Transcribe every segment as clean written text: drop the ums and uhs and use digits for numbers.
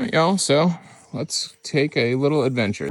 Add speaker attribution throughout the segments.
Speaker 1: right, y'all, so let's take a little adventure.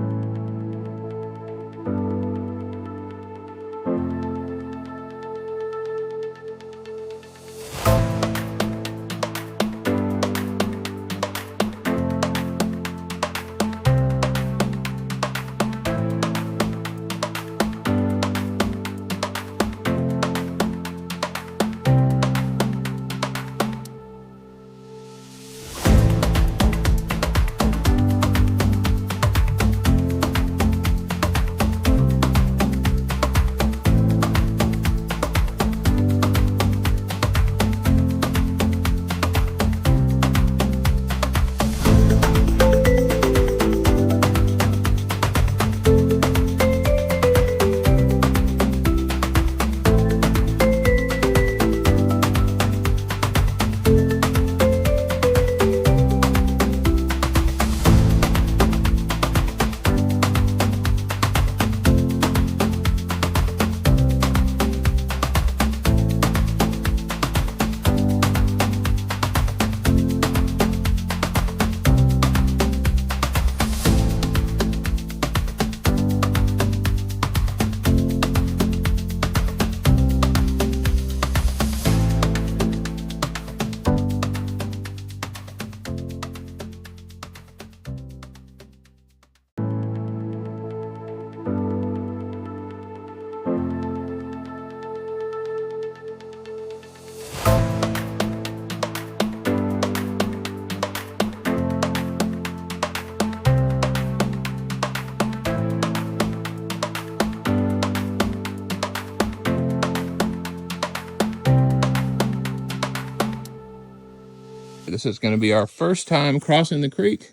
Speaker 1: This is going to be our first time crossing the creek,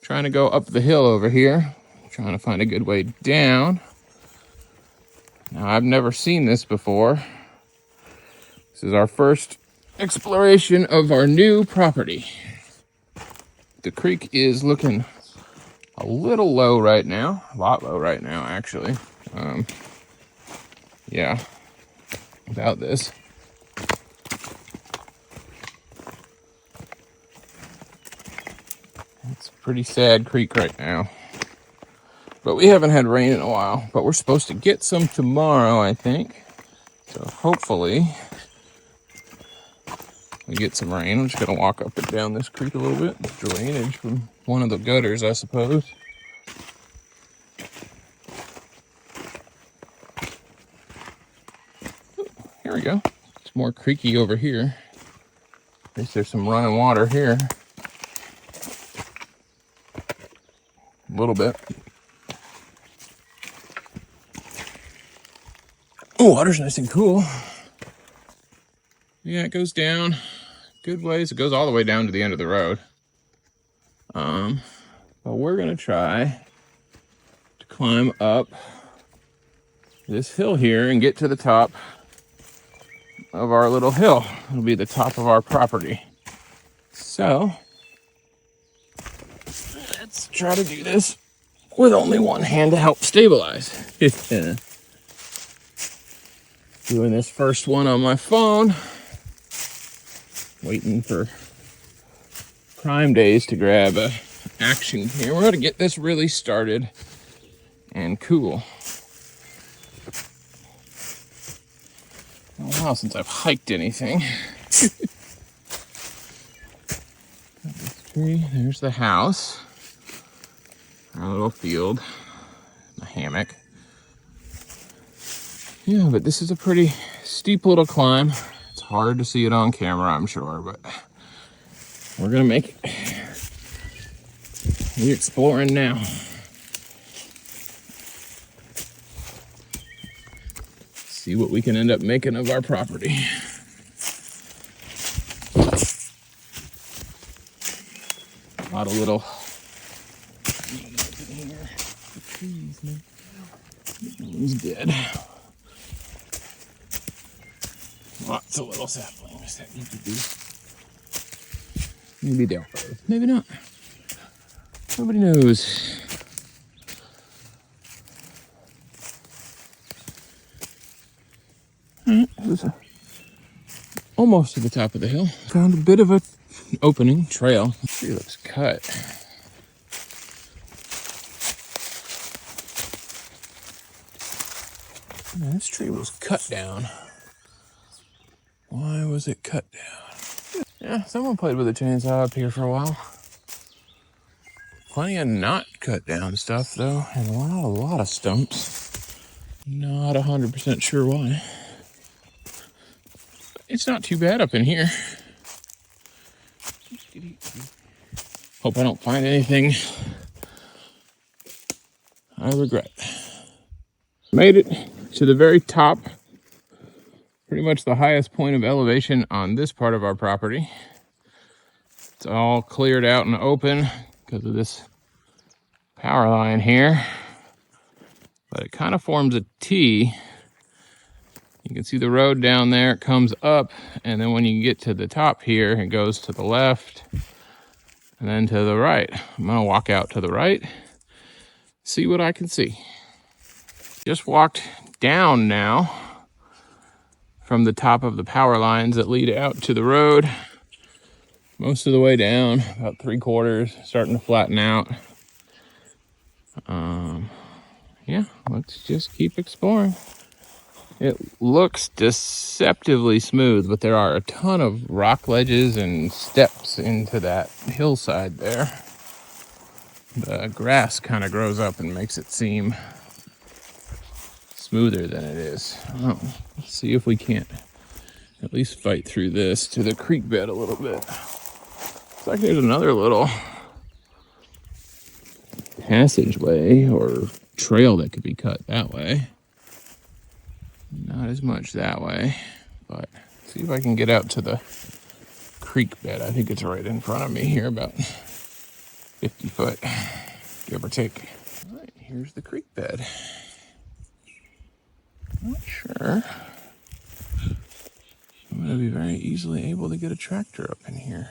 Speaker 1: trying to go up the hill over here, trying to find a good way down. Now, I've never seen this before. This is our first exploration of our new property. The creek is looking a little low right now, a lot low right now, actually. Yeah, about this. It's a pretty sad creek right now. But we haven't had rain in a while. But we're supposed to get some tomorrow, I think. So hopefully we get some rain. I'm just going to walk up and down this creek a little bit. Drainage from one of the gutters, I suppose. Here we go. It's more creaky over here. At least there's some running water here. A little bit. Oh, water's nice and cool. Yeah, it goes down good ways. It goes all the way down to the end of the road. But we're gonna try to climb up this hill here and get to the top of our little hill. It'll be the top of our property. So let's try to do this with only one hand to help stabilize. Doing this first one on my phone. Waiting for Prime Days to grab a action camera to get this really started and cool. Been a while since I've hiked anything. There's the house. Our little field. A hammock. Yeah, but this is a pretty steep little climb. It's hard to see it on camera, I'm sure, but we're gonna make it. We're exploring now. See what we can end up making of our property. A lot of little trees, man. One's dead. Lots of little saplings that need to be. Maybe they'll grow. Maybe not. Nobody knows. Alright, almost to the top of the hill. Found a bit of a opening trail. The tree looks cut. This tree was cut down. Why was it cut down? Yeah, someone played with a chainsaw up here for a while. Plenty of not cut down stuff though, and a lot of stumps. Not 100% sure why. It's not too bad up in here. Hope I don't find anything I regret. Made it to the very top, pretty much the highest point of elevation on this part of our property. It's all cleared out and open because of this power line here, but it kind of forms a T. You can see the road down there, it comes up, and then when you get to the top here, it goes to the left and then to the right. I'm gonna walk out to the right, see what I can see. Just walked down now from the top of the power lines that lead out to the road. Most of the way down, about 3/4, starting to flatten out. Yeah, let's just keep exploring. It looks deceptively smooth, but there are a ton of rock ledges and steps into that hillside there. The grass kind of grows up and makes it seem smoother than it is. Oh, let's see if we can't at least fight through this to the creek bed a little bit. Looks like there's another little passageway or trail that could be cut that way. Not as much that way, but see if I can get out to the creek bed. I think it's right in front of me here, about 50 foot, give or take. All right, here's the creek bed. Not sure I'm gonna be very easily able to get a tractor up in here,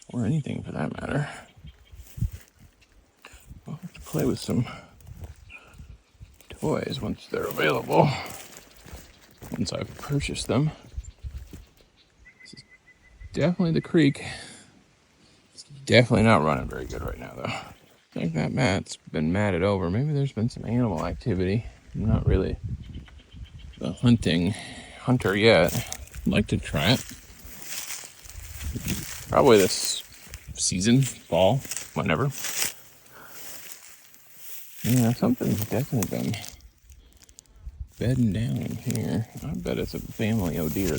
Speaker 1: or anything for that matter. I'll have to play with some toys once they're available, once I've purchased them. This is definitely the creek. It's definitely not running very good right now though. I think that mat's been matted over. Maybe there's been some animal activity. I'm not really the hunter yet. I'd like to try it. Probably this season, fall, whenever. Yeah, something's definitely been bedding down in here. I bet it's a family of deer.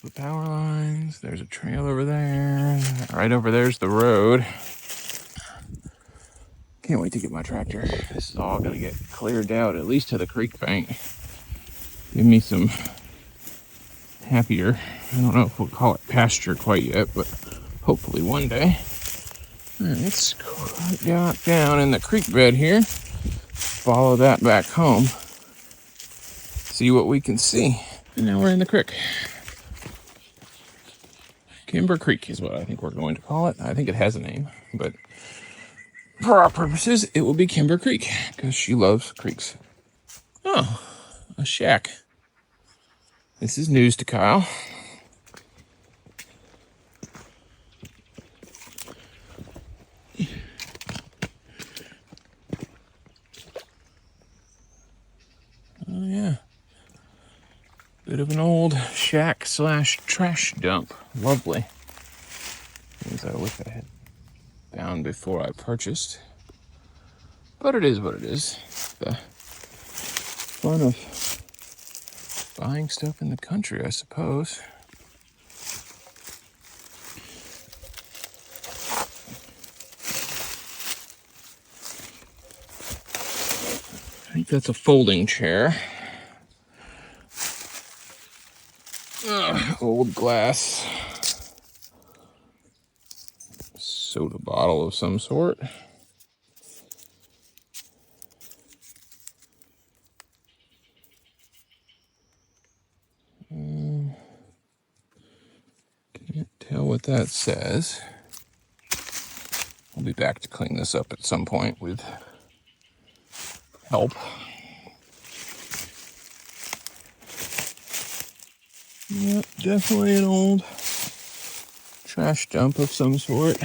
Speaker 1: The power lines, there's a trail over there. Right over there's the road. Can't wait to get my tractor. This is all gonna get cleared out, at least to the creek bank. Give me some happier, I don't know if we'll call it pasture quite yet, but hopefully one day. All right, let's go down in the creek bed here, follow that back home, see what we can see. And now we're in the creek. Kimber Creek is what I think we're going to call it. I think it has a name, but for our purposes, it will be Kimber Creek because she loves creeks. Oh, a shack. This is news to Kyle. Oh yeah. Bit of an old shack slash trash dump. Lovely. Things I wish I had found before I purchased. But it is what it is. The fun of buying stuff in the country, I suppose. I think that's a folding chair. Old glass soda bottle of some sort. Can't tell what that says. I'll be back to clean this up at some point with help. Yep, definitely an old trash dump of some sort.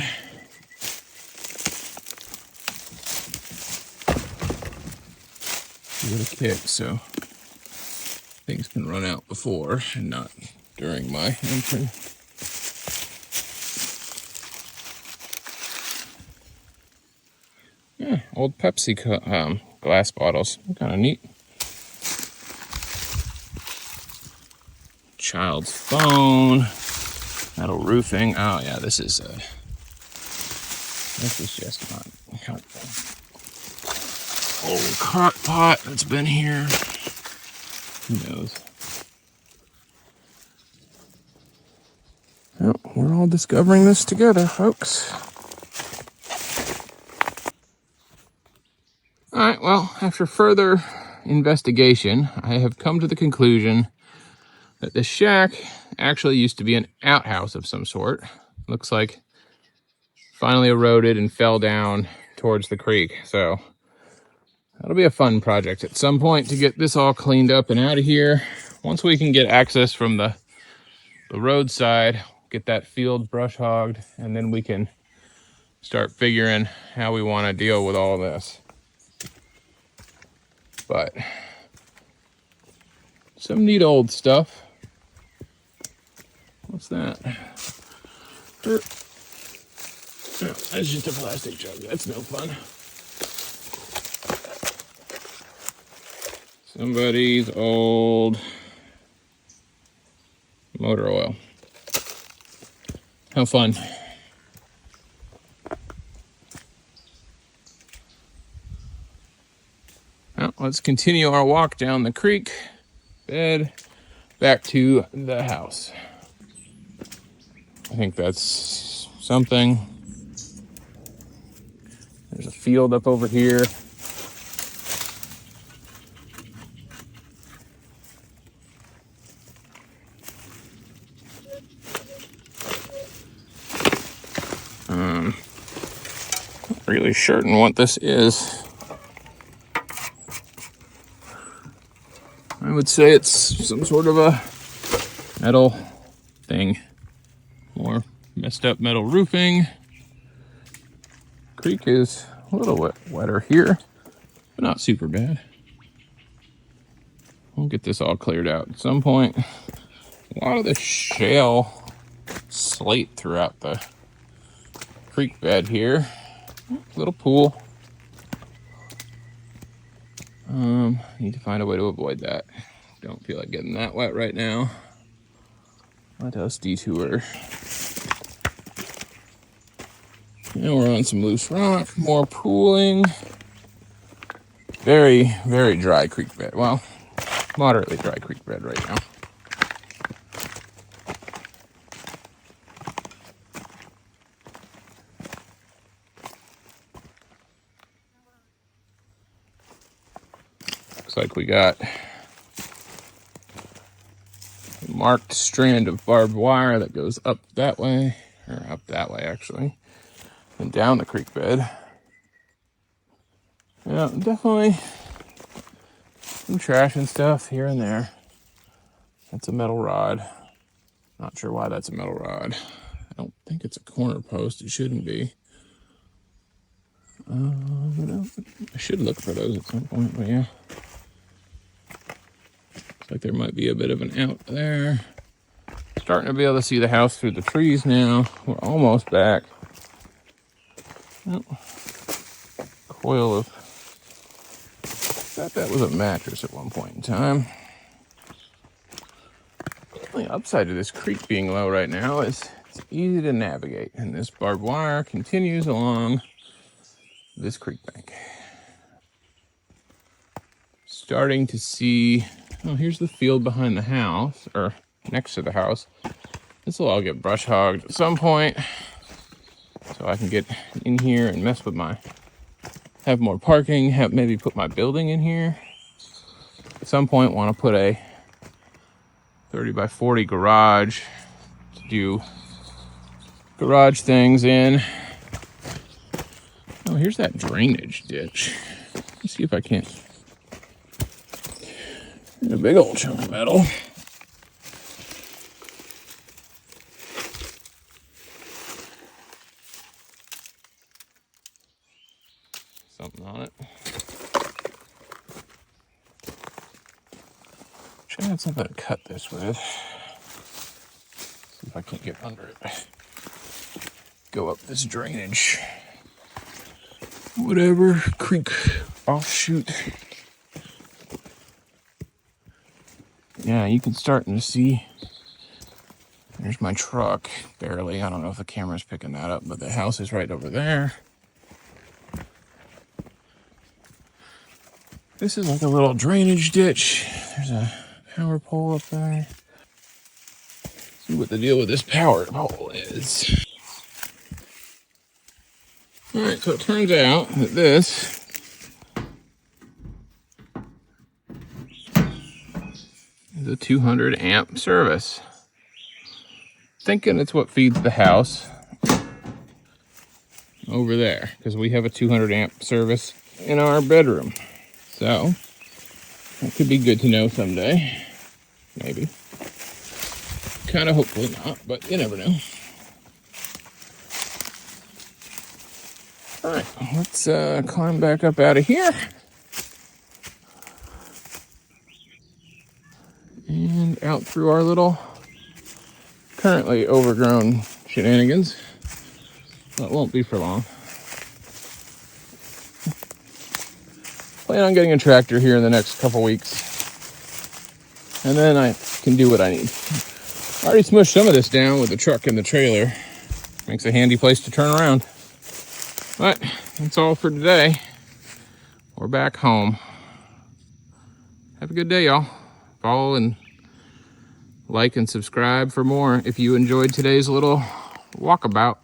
Speaker 1: Give it a kick so things can run out before and not during my entry. Yeah, old Pepsi glass bottles. Kind of neat. Child's phone. Metal roofing. Oh yeah, this is just not helpful. Old crock pot that's been here. Who knows? Well, we're all discovering this together, folks. All right, well, after further investigation, I have come to the conclusion that this shack actually used to be an outhouse of some sort. Looks like finally eroded and fell down towards the creek. So that'll be a fun project at some point to get this all cleaned up and out of here. Once we can get access from the roadside, get that field brush hogged, and then we can start figuring how we want to deal with all this. But some neat old stuff. What's that? Oh, that's just a plastic jug. That's no fun. Somebody's old motor oil. How fun. Well, let's continue our walk down the creek bed back to the house. I think that's something. There's a field up over here. Not really certain what this is. I would say it's some sort of a metal thing. More messed up metal roofing. Creek is a little wetter here, but not super bad. We'll get this all cleared out at some point. A lot of the shale slate throughout the creek bed here. Little pool. Need to find a way to avoid that. Don't feel like getting that wet right now. Let us detour. Now we're on some loose rock, more pooling. Very, very dry creek bed. Well, moderately dry creek bed right now. Looks like we got a marked strand of barbed wire that goes up that way, or up that way actually, and down the creek bed. Yeah, definitely some trash and stuff here and there. That's a metal rod. Not sure why that's a metal rod. I don't think it's a corner post. It shouldn't be. I should look for those at some point, but yeah. Looks like there might be a bit of an out there. Starting to be able to see the house through the trees now. We're almost back. Oh, coil of... I thought that was a mattress at one point in time. The only upside to this creek being low right now is it's easy to navigate, and this barbed wire continues along this creek bank. Starting to see, oh, here's the field behind the house, or next to the house. This will all get brush hogged at some point, so I can get in here and mess with have more parking, maybe put my building in here. At some point, want to put a 30 by 40 garage to do garage things in. Oh, here's that drainage ditch. Let's see if I can't. There's a big old chunk of metal. I had something to cut this with. See if I can't get under it. Go up this drainage. Whatever, creek offshoot. Yeah, you can start to see. There's my truck, barely. I don't know if the camera's picking that up, but the house is right over there. This is like a little drainage ditch. There's a power pole up there. See what the deal with this power pole is. All right, so it turns out that this is a 200 amp service. Thinking it's what feeds the house over there, because we have a 200 amp service in our bedroom. So that could be good to know someday. Maybe. Kind of hopefully not, but you never know. All right, let's climb back up out of here. And out through our little, currently overgrown shenanigans. That won't be for long. Plan on getting a tractor here in the next couple weeks. And then I can do what I need. I already smushed some of this down with the truck and the trailer. Makes a handy place to turn around. But that's all for today. We're back home. Have a good day, y'all. Follow and like and subscribe for more if you enjoyed today's little walkabout.